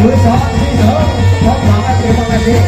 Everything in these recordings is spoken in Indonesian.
Yusuf Sido, top banget, terima kasih.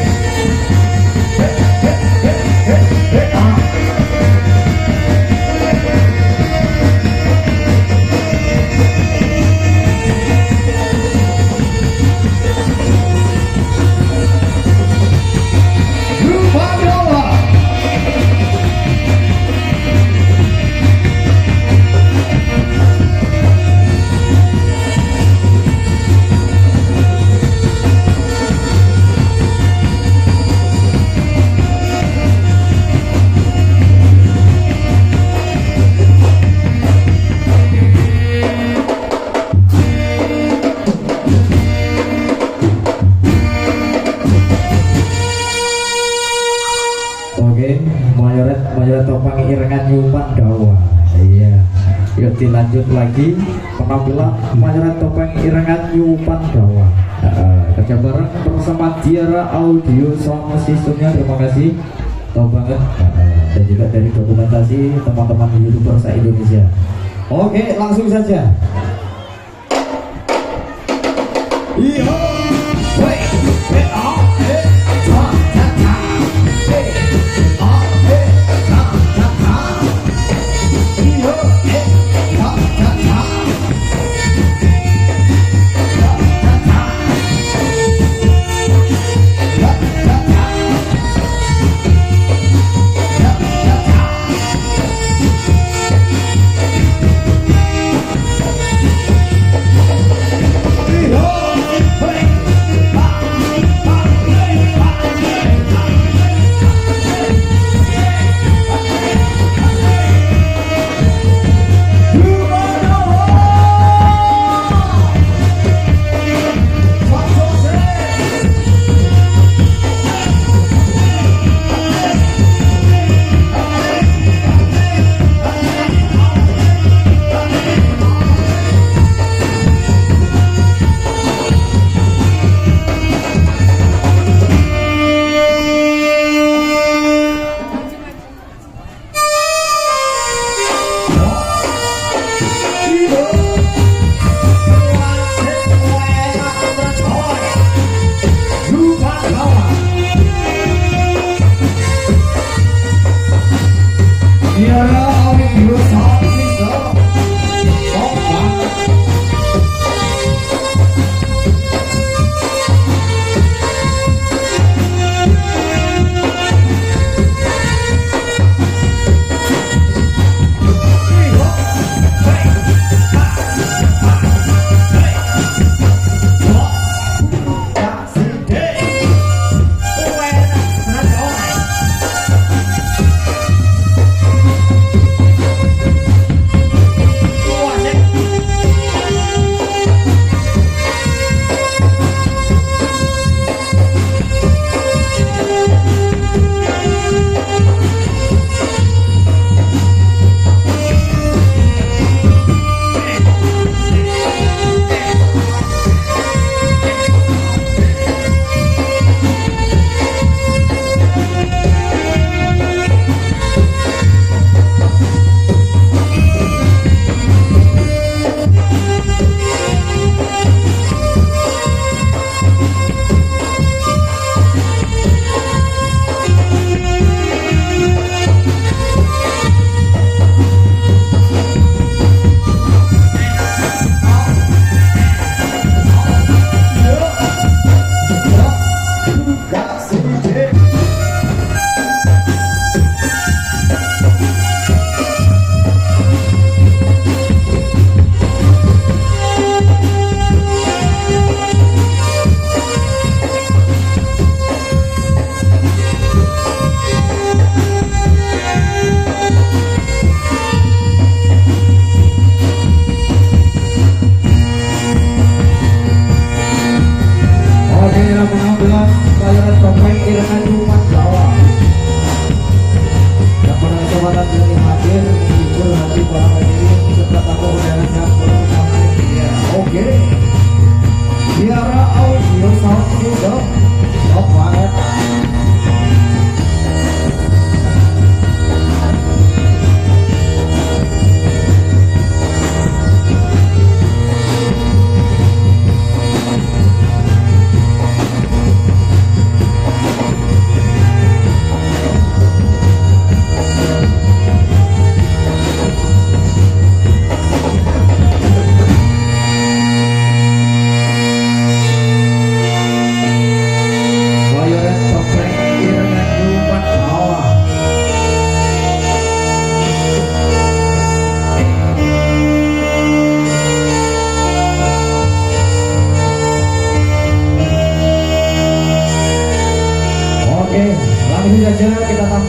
Mayoret topang irengan Yupan Dawa. Iya. Yuk dilanjut lagi penampilan Mayoret topeng irengan Yupan Dawa. Kerja bareng bersama Tiara Audio Sound Systemnya, terima kasih. Top banget. Dan juga dari dokumentasi teman-teman YouTuber se-Indonesia. Oke, langsung saja. Iya.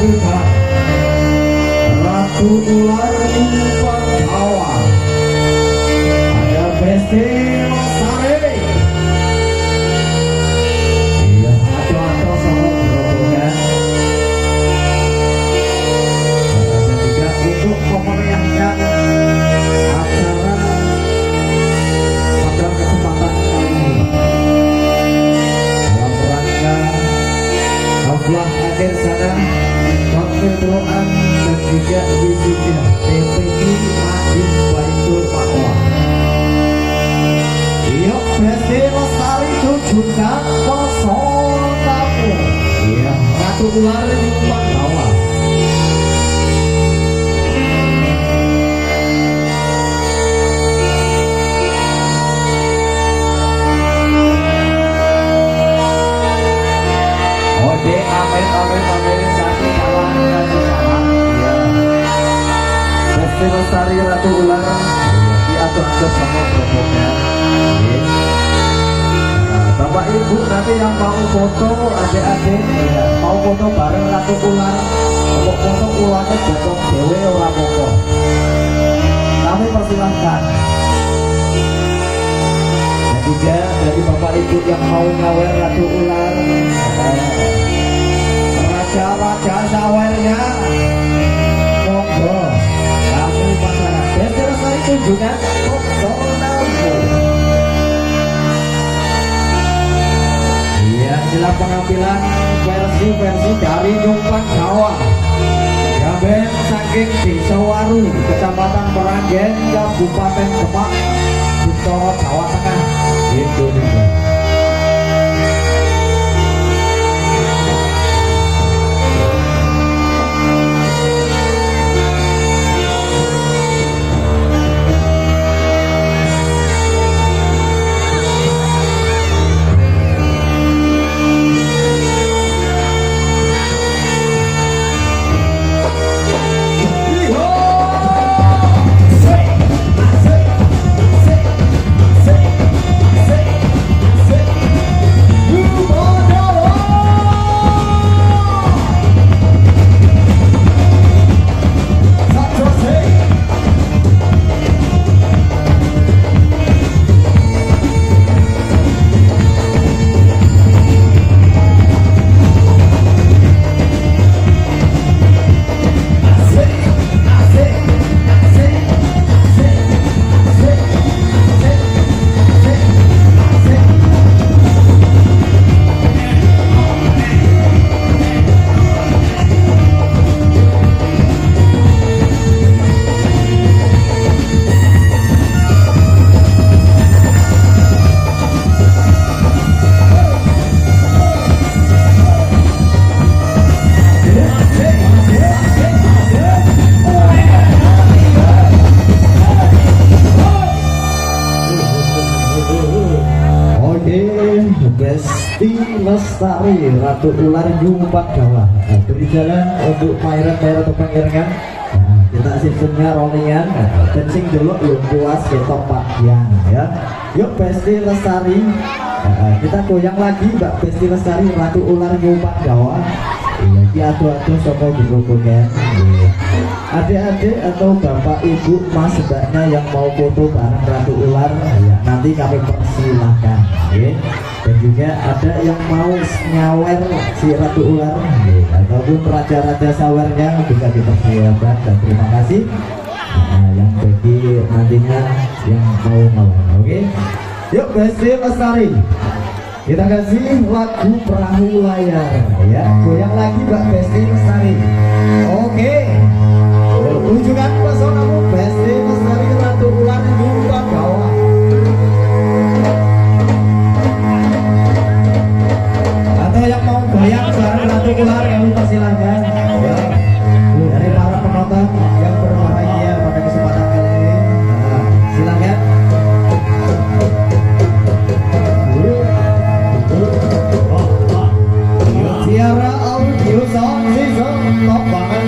juga Ratu Ular Yupan Dawa, ada Besti Lestari. Iya, aco-aco sama gerobongan. Dan juga untuk memeriahkan acara pada kesempatan kali ini dalam rangka Ablah akhir sana wakil doaan dan juga wisuda TPI Madin Baitul Ma'wa. Yuk Besti Lestari tujukan pesonamu. Iya, Ratu Ular Yupan Dawa. Ode amin amin amin satu kawan dan bersama. Ya. Besti Lestari Ratu Ular diatur-atur sama promonya. Bapak Ibu nanti yang mau foto adik-adik ya, mau foto bareng Ratu Ular, mau foto ularnya bokong dewe ora bokong. Kami persilahkan. Dan juga dari Bapak Ibu yang mau nyawer Ratu Ular, raja-raja sawernya, monggo. Kami pasangan Besti Lestari tunjukkan pesonamu. Ya, inilah pengambilan versi dari Yupan Dawa. Gaben saking Desa Waru, Kecamatan Meranggen, Kabupaten Demak, Bintoro, Jawa Tengah, Indonesia. Besti Lestari Ratu Ular Yupan Dawa. Nah, beri jalan untuk pairat-pairat topeng irengan. Nah, kita sistemnya rollingan. Dan sing dulu yuk puas ketok pagian ya. Yuk Besti Lestari. Nah, kita goyang lagi Mbak Besti Lestari Ratu Ular Yupan Dawa. Iya, ki adu-adu saka gerobongan. Adik-adik atau bapak ibu mas mbaknya yang mau foto bareng Ratu Ular ya, nanti kami persilahkan ya. Dan juga ada yang mau nyawer si Ratu Ular ya, ataupun raja-raja sawernya bisa dipersilakan. Dan terima kasih yang bagi nantinya yang mau nyawer. Oke, yuk Besti Lestari, kita kasih lagu Perahu Layar ya, goyang lagi Mbak Besti Lestari. Oke, tunjukkan pesonamu Besti Lestari Ratu Ular Yupan Dawa. Atau yang mau goyang bareng Ratu Ular kami persilahkan ya, dari para penonton yang berbahagia pada kesempatan kali ini. Nah, silakan. Tiara audio sound system top banget.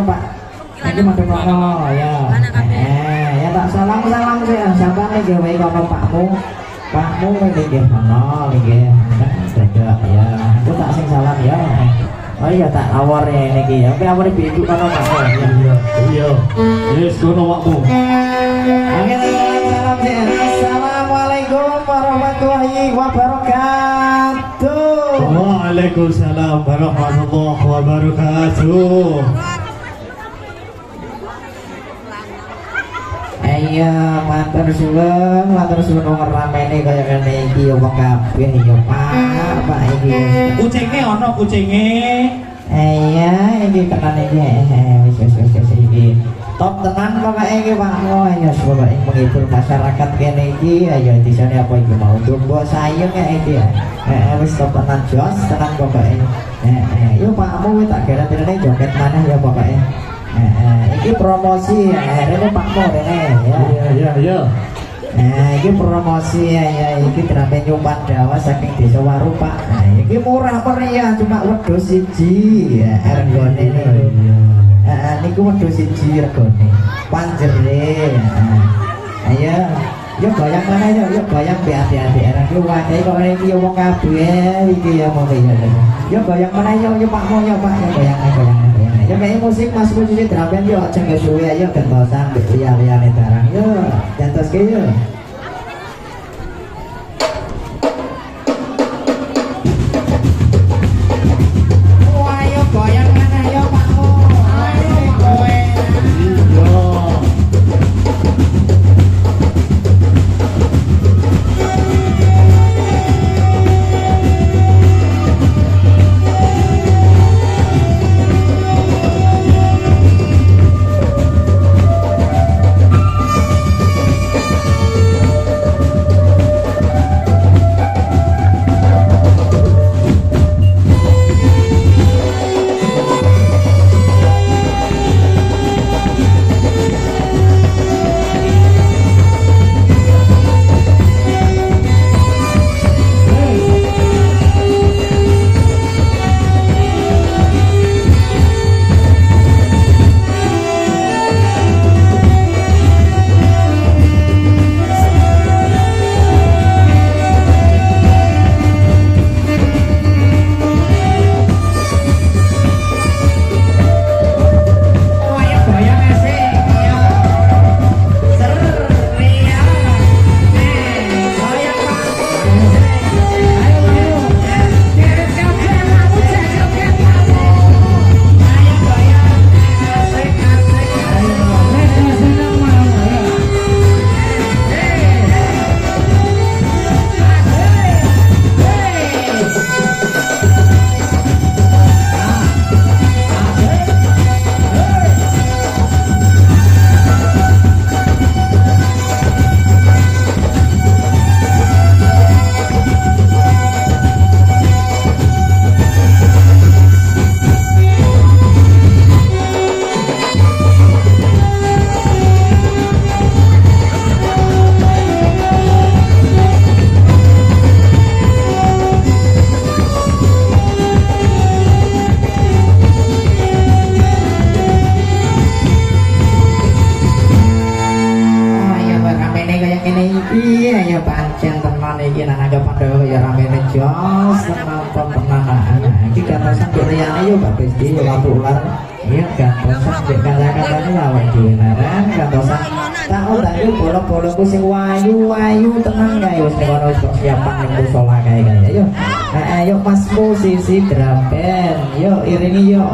Pak. Ini madhep kono ya. Ya tak salam-salam sih sampean iki gawe kono Pakmu. Pakmu iki kono iki. Dadak ya. Aku tak sing salam ya. Oh iya tak awor ya niki ya. Oke awor ibu kono Pak. Iya. Iya. Wis kono Pakmu. Oke salam sih. Assalamualaikum warahmatullahi wabarakatuh. Waalaikumsalam warahmatullahi wabarakatuh. Iya, matur suwun wong ramene kaya ngene iki ya wong kabeh ya Pak iki. Kucinge ana kucinge. Iya, iki tenan iki. Wis iki. Top tenan pokoke iki Pak. Oh ya pokoke menghibur masyarakat kene iki ayo disane apa iki mau dombo sayeng iki ya. Wis top tenan jos tenan pokoke. Yo Pakmu tak gara-gara joget maneh ya pokoke. Ini promosi ya, ini Pak Mo ini ya. Iya. Ini promosi ya, ini dramane nyumpan dawa saking desa Waru Pak. Ini murah meriah cuma wedhus siji ya, regane ini. Niku wedhus siji regane. Panjere. Ayo, yuk goyang mana yuk goyang hati-hati era ki wae kok iki wong kabeh iki ya mau ya. Yuk goyang mana yuk Pak Mo yuk Pak, goyang. Ya kayak musik Mas Puji drum yuk cenggak suwe ayo gentosan liya-liyane barang yuk jantoske yuk. Wah yuk goyang mana yuk Pak Mo. Ayo kowe. ayo Pak Besti lampu ular iya gantosan dek kata-katanya lawan diwenaran gantosan tahu tadi bolong-bolongku sing wayu-wayu tenang guys wis ngono wis persiapan ning musola kae ayo ayo Mas musisi drum band yo iringi yo